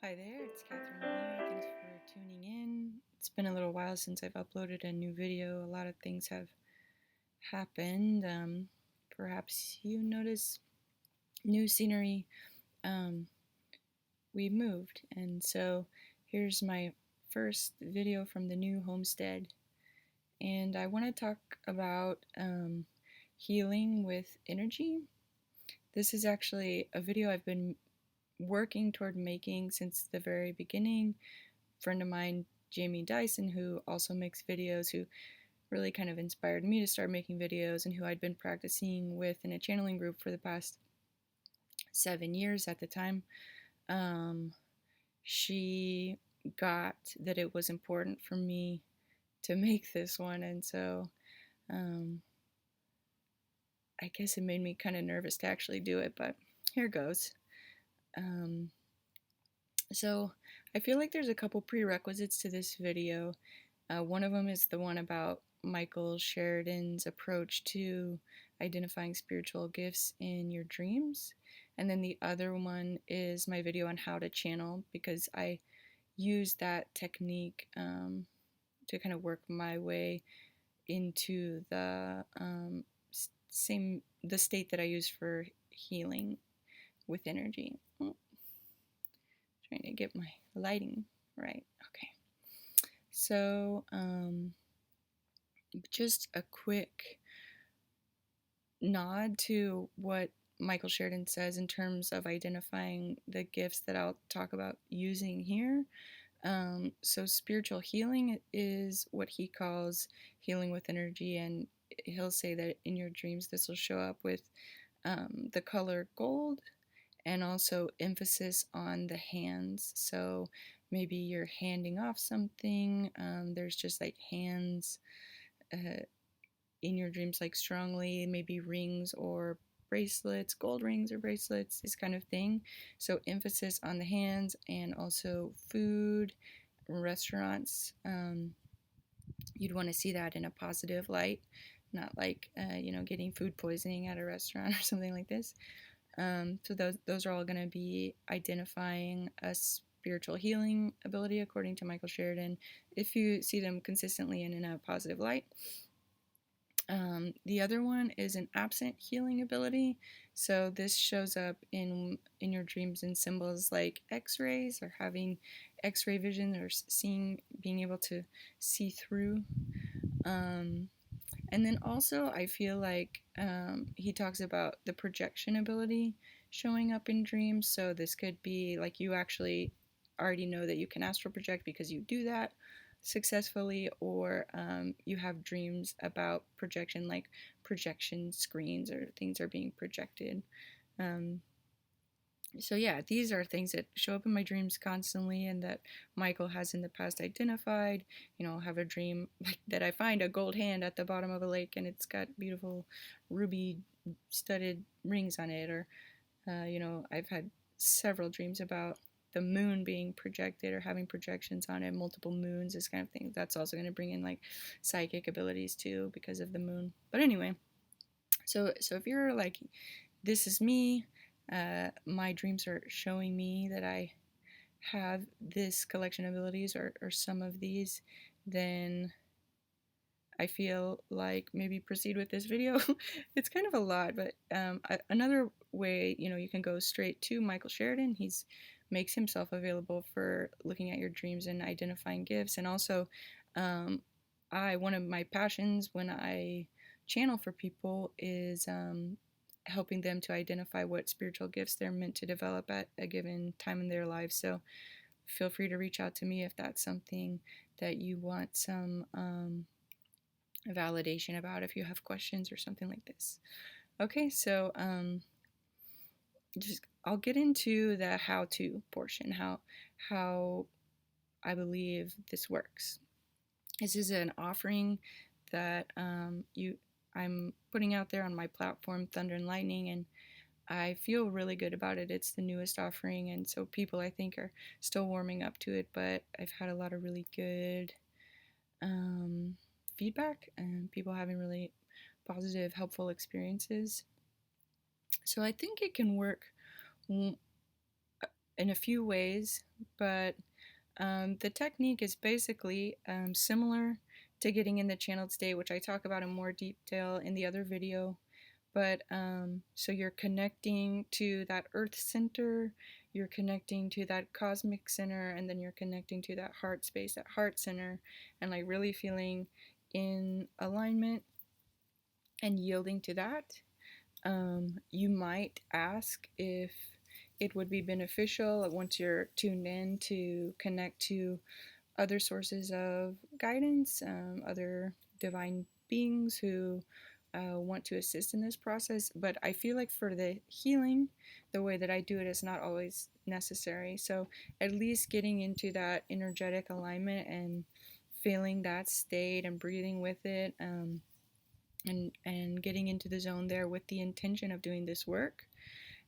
Hi there, it's Catherine here. Thanks for tuning in. It's been a little while since I've uploaded a new video. A lot of things have happened. Perhaps you notice new scenery. We moved, and so here's my first video from the new homestead. And I want to talk about healing with energy. This is actually a video I've been working toward making since the very beginning. A friend of mine, Jamie Dyson, who also makes videos, who really kind of inspired me to start making videos, and who I'd been practicing with in a channeling group for the past 7 years at the time. She got that it was important for me to make this one, and so I guess it made me kind of nervous to actually do it, but here goes. So I feel like there's a couple prerequisites to this video. One of them is the one about Michael Sheridan's approach to identifying spiritual gifts in your dreams. And then the other one is my video on how to channel, because I use that technique to kind of work my way into the the state that I use for healing with energy. Trying to get my lighting right. Okay. So, just a quick nod to what Michael Sheridan says in terms of identifying the gifts that I'll talk about using here. So spiritual healing is what he calls healing with energy, and he'll say that in your dreams this will show up with the color gold, and also emphasis on the hands. So maybe you're handing off something. There's just like hands in your dreams, like strongly, maybe rings or bracelets, gold rings or bracelets, this kind of thing. So emphasis on the hands, and also food, restaurants. You'd want to see that in a positive light, not like getting food poisoning at a restaurant or something like this. So those are all going to be identifying a spiritual healing ability according to Michael Sheridan, if you see them consistently and in a positive light. The other one is an absent healing ability. So this shows up in your dreams in symbols like X-rays, or having X-ray vision, or being able to see through. And then also I feel like he talks about the projection ability showing up in dreams. So this could be like you actually already know that you can astral project because you do that successfully, or you have dreams about projection, like projection screens or things are being projected. So yeah, these are things that show up in my dreams constantly, and that Michael has in the past identified. I'll have a dream like that I find a gold hand at the bottom of a lake, and it's got beautiful ruby studded rings on it. Or I've had several dreams about the moon being projected, or having projections on it, multiple moons, this kind of thing. That's also going to bring in like psychic abilities too, because of the moon. But anyway, so if you're like, this is me, my dreams are showing me that I have this collection of abilities, or some of these, then I feel like maybe proceed with this video. It's kind of a lot, but another way, you can go straight to Michael Sheridan. He's makes himself available for looking at your dreams and identifying gifts. And also, one of my passions when I channel for people is helping them to identify what spiritual gifts they're meant to develop at a given time in their lives. So feel free to reach out to me if that's something that you want some validation about, if you have questions or something like this. Okay, so I'll get into the how-to portion, how I believe this works. This is an offering that I'm putting out there on my platform, Thunder and Lightning, and I feel really good about it. It's the newest offering, and so people, I think, are still warming up to it, but I've had a lot of really good feedback, and people having really positive, helpful experiences. So I think it can work in a few ways, but the technique is basically similar to getting in the channeled state, which I talk about in more detail in the other video. But so you're connecting to that earth center, you're connecting to that cosmic center, and then you're connecting to that heart space, that heart center, and like really feeling in alignment and yielding to that. You might ask if it would be beneficial once you're tuned in to connect to other sources of guidance, other divine beings who want to assist in this process. But I feel like for the healing, the way that I do it is not always necessary. So at least getting into that energetic alignment and feeling that state and breathing with it, and getting into the zone there with the intention of doing this work.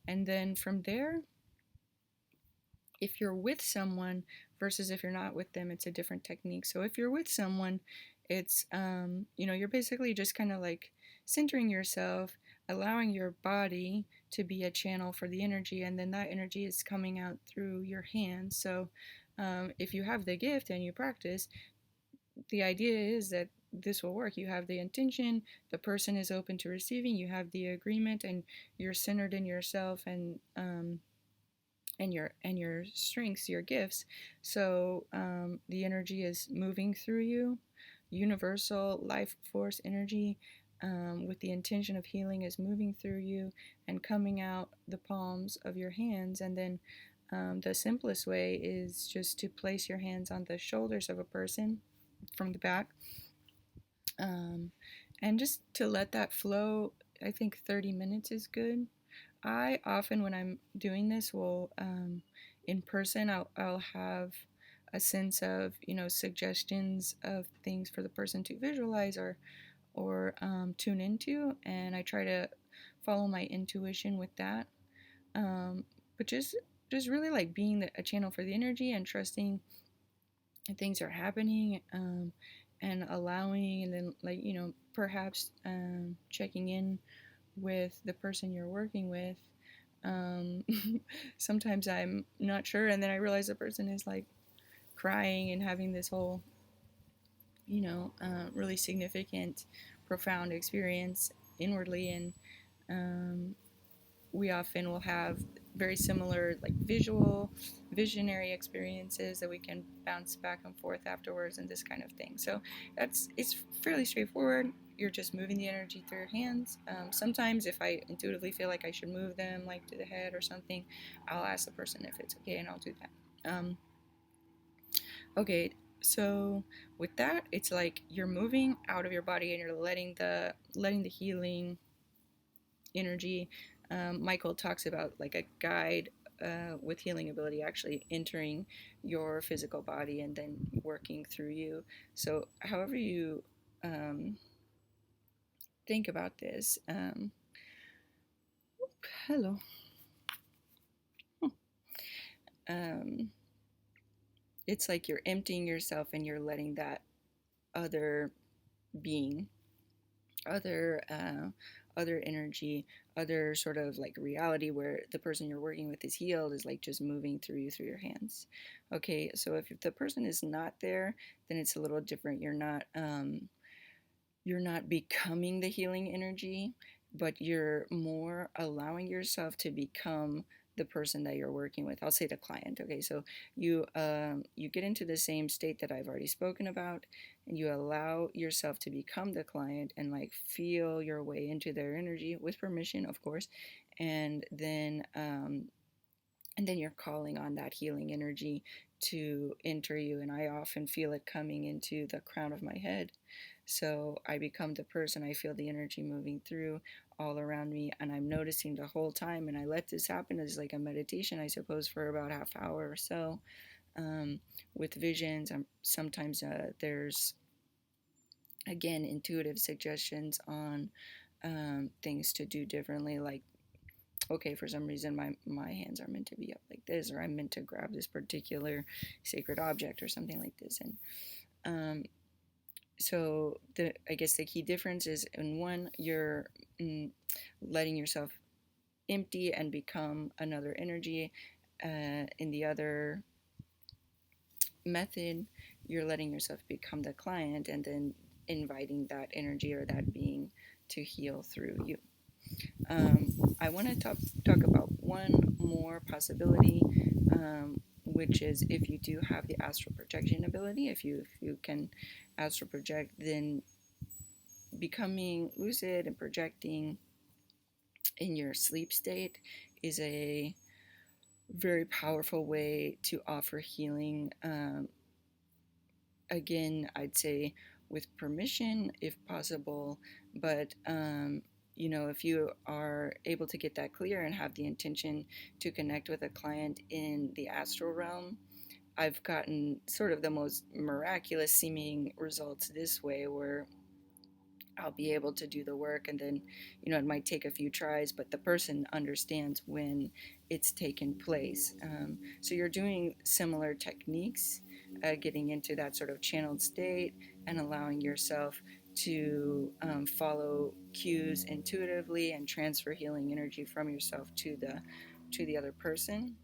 And then from there, if you're with someone versus if you're not with them, it's a different technique. So if you're with someone, it's you're basically just kind of like centering yourself, allowing your body to be a channel for the energy, and then that energy is coming out through your hands. So if you have the gift and you practice, the idea is that this will work. You have the intention, the person is open to receiving, you have the agreement, and you're centered in yourself and your strengths, your gifts. So the energy is moving through you, universal life force energy, with the intention of healing is moving through you and coming out the palms of your hands. And then the simplest way is just to place your hands on the shoulders of a person from the back, and just to let that flow. I think 30 minutes is good. I often, when I'm doing this, will in person, I'll have a sense of suggestions of things for the person to visualize or tune into, and I try to follow my intuition with that. But just really like being a channel for the energy and trusting things are happening, and allowing, and then like perhaps checking in with the person you're working with. Um, Sometimes I'm not sure, and then I realize the person is like crying and having this whole, really significant, profound experience inwardly, and we often will have very similar like visionary experiences that we can bounce back and forth afterwards and this kind of thing. So it's fairly straightforward. You're just moving the energy through your hands. Sometimes if I intuitively feel like I should move them like to the head or something, I'll ask the person if it's okay, and I'll do that. Okay, so with that, it's like you're moving out of your body and you're letting the healing energy. Michael talks about like a guide with healing ability actually entering your physical body and then working through you. So, however you think about this, hello. Um, it's like you're emptying yourself and you're letting that other being, other other energy, other sort of like reality where the person you're working with is healed is like just moving through you through your hands. Okay, so if the person is not there, then it's a little different. You're not becoming the healing energy, but you're more allowing yourself to become the person that you're working with. I'll say the client. Okay, so you get into the same state that I've already spoken about, and you allow yourself to become the client and like feel your way into their energy with permission, of course, and then you're calling on that healing energy to enter you. And I often feel it coming into the crown of my head. So I become the person, I feel the energy moving through all around me, and I'm noticing the whole time. And I let this happen as like a meditation, I suppose, for about half hour or so, with visions. Sometimes there's, again, intuitive suggestions on things to do differently, like, okay, for some reason my hands are meant to be up like this, or I'm meant to grab this particular sacred object or something like this. And so I guess the key difference is, in one, you're letting yourself empty and become another energy, In the other method, you're letting yourself become the client and then inviting that energy or that being to heal through you. I want to talk about one more possibility, which is if you do have the astral projection ability, if you can astral project, then becoming lucid and projecting in your sleep state is a very powerful way to offer healing. Again, I'd say with permission if possible, but if you are able to get that clear and have the intention to connect with a client in the astral realm, I've gotten sort of the most miraculous seeming results this way, where I'll be able to do the work, and then it might take a few tries, but the person understands when it's taken place. So you're doing similar techniques, getting into that sort of channeled state and allowing yourself to follow cues intuitively and transfer healing energy from yourself to the other person,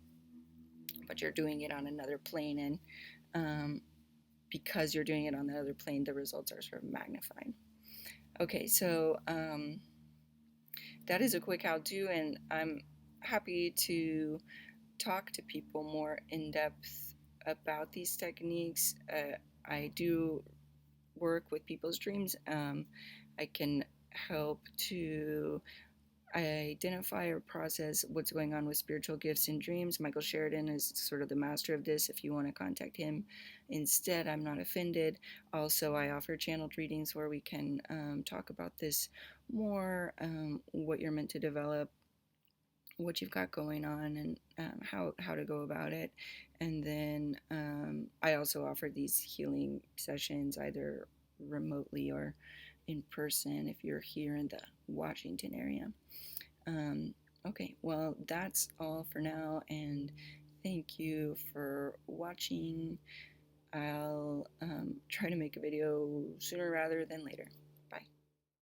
but you're doing it on another plane, and because you're doing it on the other plane, the results are sort of magnified. Okay, so that is a quick how-to, and I'm happy to talk to people more in depth about these techniques. I do work with people's dreams. I can help to identify or process what's going on with spiritual gifts in dreams. Michael Sheridan is sort of the master of this. If you want to contact him instead, I'm not offended. Also, I offer channeled readings where we can talk about this more, what you're meant to develop, what you've got going on, and how to go about it. And then I also offer these healing sessions either remotely or in person if you're here in the Washington area. Okay, well, that's all for now, and thank you for watching. I'll try to make a video sooner rather than later.